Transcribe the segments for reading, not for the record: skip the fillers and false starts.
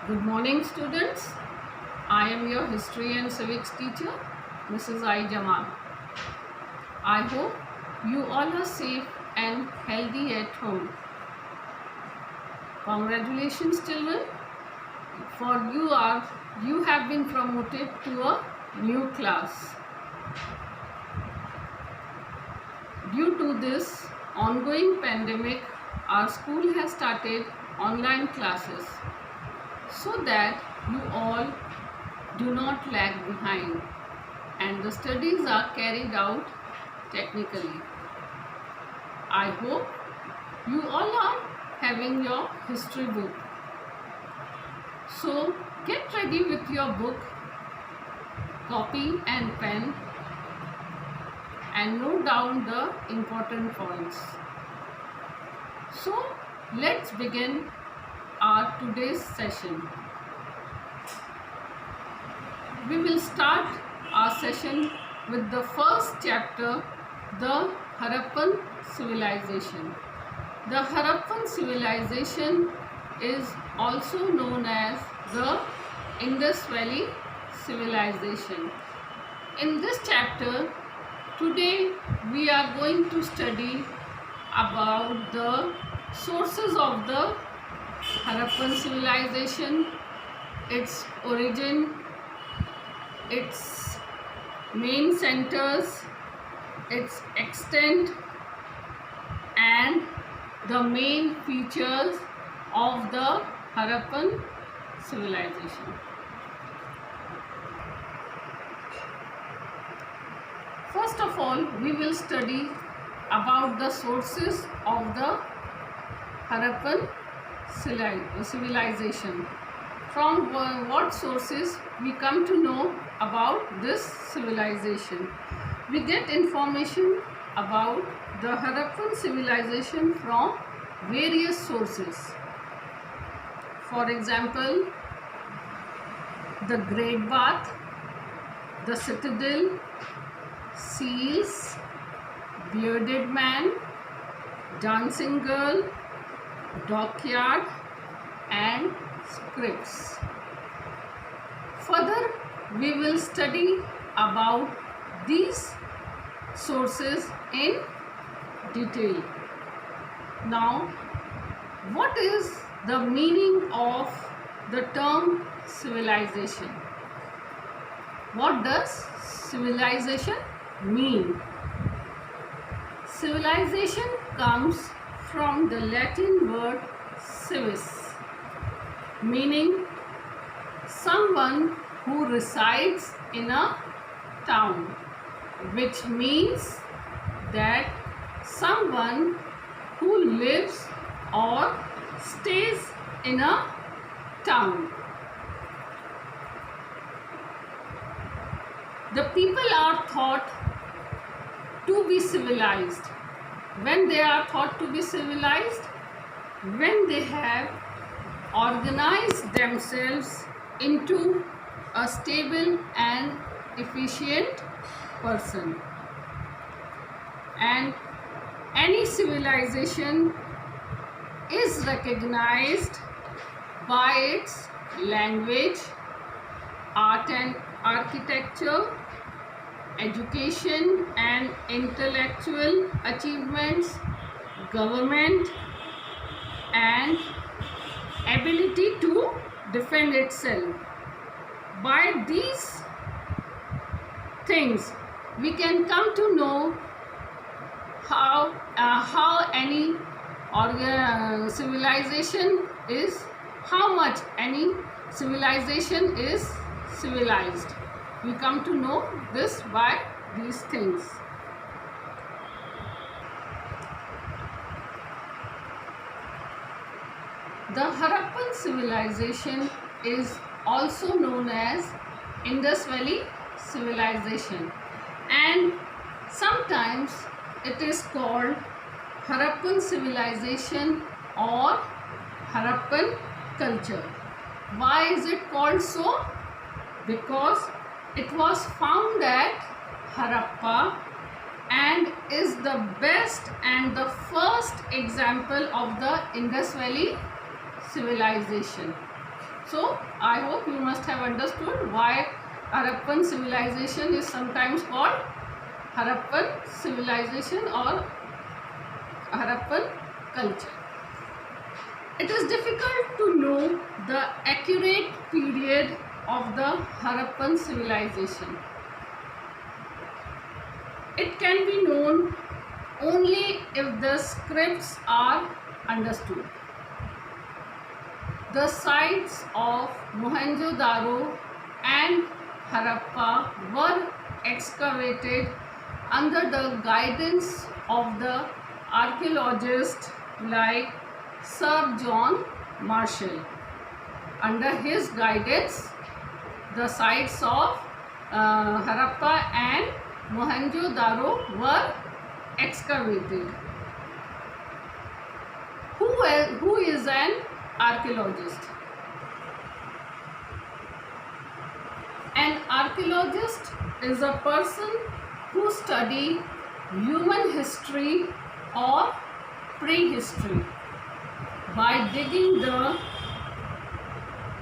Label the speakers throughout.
Speaker 1: Good morning, students. I am your history and civics teacher, Mrs. I. Jamal. I hope you all are safe and healthy at home. Congratulations, children, for you have been promoted to a new class. Due to this ongoing pandemic, our school has started online classes so that you all do not lag behind and the studies are carried out technically. I hope you all are having your history book. So get ready with your book, copy and pen and note down the important points. So let's begin our today's session. We will start our session with the first chapter, the Harappan civilization. The Harappan civilization is also known as the Indus Valley civilization. In this chapter, today we are going to study about the sources of the Harappan civilization, its origin, its main centers, its extent, and the main features of the Harappan civilization. First of all, we will study about the sources of the Harappan civilization. From what sources we come to know about this civilization? We get information about the Harappan civilization from various sources. For example, the Great Bath, the Citadel, seals, bearded man, dancing girl, dockyard and scripts. Further, we will study about these sources in detail. Now, what is the meaning of the term civilization? What does civilization mean? Civilization comes from the Latin word civis, meaning someone who resides in a town, which means that someone who lives or stays in a town. The people are thought to be civilized. When they are thought to be civilized, when they have organized themselves into a stable and efficient person. And any civilization is recognized by its language, art and architecture, education and intellectual achievements, government, and ability to defend itself. By these things, we can come to know how any civilization is, how much any civilization is civilized. We come to know this by these things. The Harappan civilization is also known as Indus Valley civilization, and sometimes it is called Harappan civilization or Harappan culture. Why is it called so? Because it was found at Harappa and is the best and the first example of the Indus Valley civilization. So I hope you must have understood why Harappan civilization is sometimes called Harappan civilization or Harappan culture. It is difficult to know the accurate period of the Harappan civilization. It can be known only if the scripts are understood. The sites of Mohenjo-daro and Harappa were excavated under the guidance of the archaeologists like Sir John Marshall. Under his guidance, the sites of Harappa and Mohenjo-daro were excavated. Who is an archaeologist? An archaeologist is a person who study human history or prehistory by digging the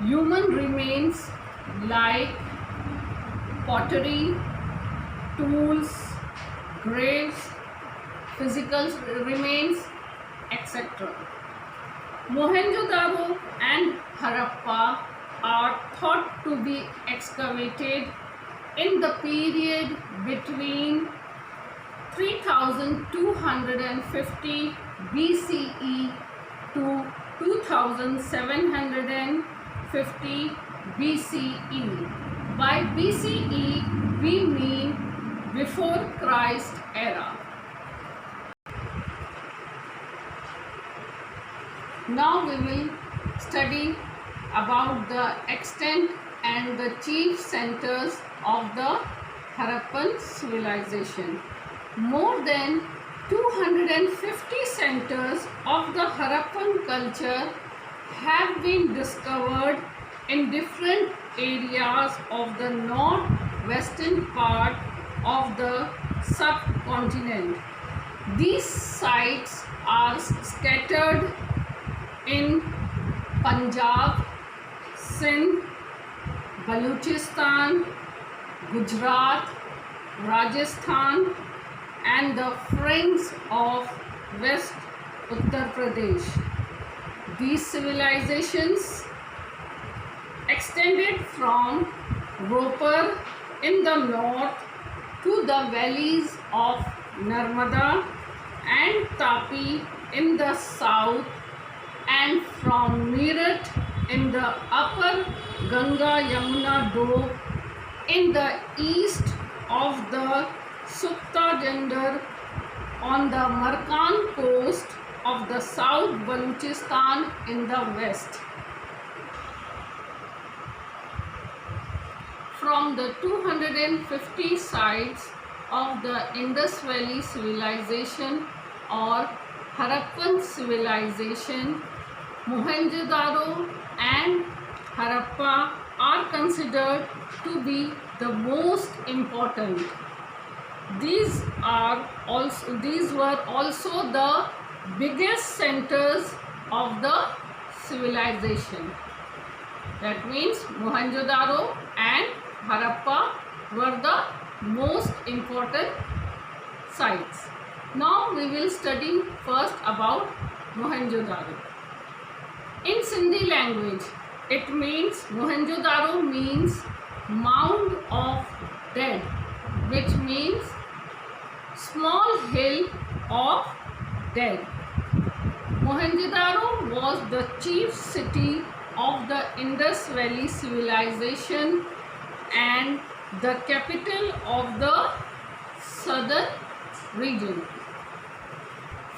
Speaker 1: human remains like pottery, tools, graves, physical remains, etc. Mohenjo-daro and Harappa are thought to be excavated in the period between 3250 BCE to 2750 BCE. By BCE we mean before Christ era. Now we will study about the extent and the chief centers of the Harappan civilization. More than 250 centers of the Harappan culture have been discovered in different areas of the northwestern part of the subcontinent. These sites are scattered in Punjab, Sindh, Balochistan, Gujarat, Rajasthan and the fringes of West Uttar Pradesh. These civilizations extended from Ropar in the north to the valleys of Narmada and Tapi in the south, and from Meerut in the upper Ganga Yamuna doab in the east of the Sukta Gender on the Markan coast of the South Balochistan in the west. From the 250 sites of the Indus Valley civilization or Harappan civilization, Mohenjo-daro and Harappa are considered to be the most important. These were also the biggest centers of the civilization. That means Mohenjo-daro and Harappa were the most important sites. Now we will study first about Mohenjo-daro. In Sindhi language, it means Mohenjo-daro means mound of dead, which means small hill of dead. Mohenjo-daro was the chief city of the Indus Valley civilization and the capital of the southern region.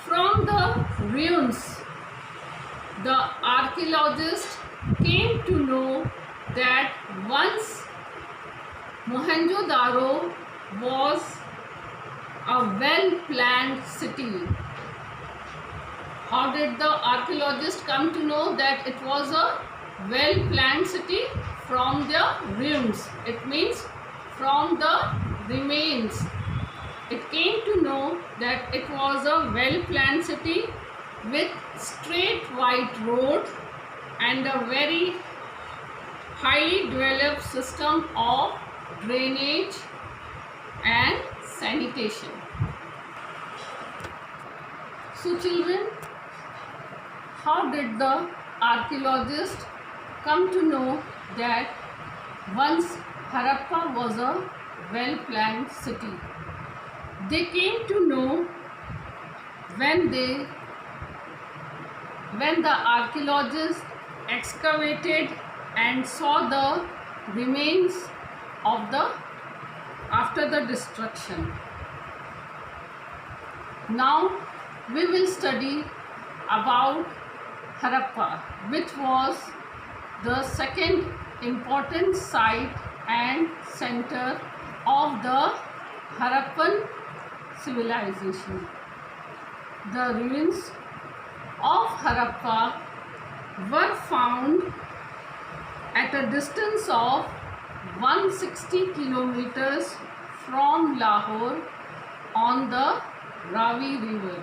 Speaker 1: From the ruins, the archaeologists came to know that once Mohenjo-daro was a well-planned city. How did the archaeologists come to know that it was a well-planned city? From the ruins. It means from the remains. It came to know that it was a well-planned city with straight white road and a very highly developed system of drainage and sanitation. So children, how did the archaeologists come to know that once Harappa was a well-planned city? They came to know when the archaeologists excavated and saw the remains of the after the destruction. Now we will study about Harappa, which was the second important site and center of the Harappan civilization. The ruins of Harappa were found at a distance of 160 kilometers from Lahore on the Ravi River.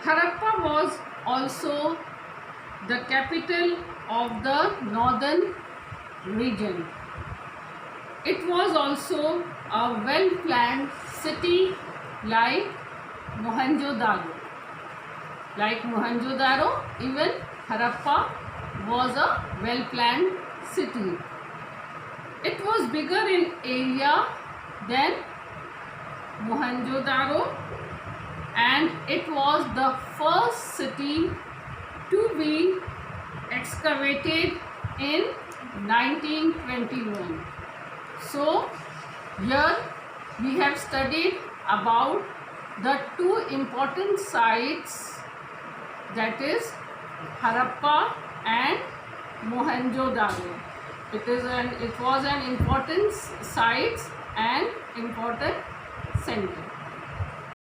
Speaker 1: Harappa was also the capital of the northern region. It was also a well-planned city like Mohenjo-daro. Like Mohenjo-daro, even Harappa was a well-planned city. It was bigger in area than Mohenjo-daro, and it was the first city to be excavated in 1921. So here we have studied about the two important sites, that is Harappa and Mohenjo-daro. It was an important site and important center.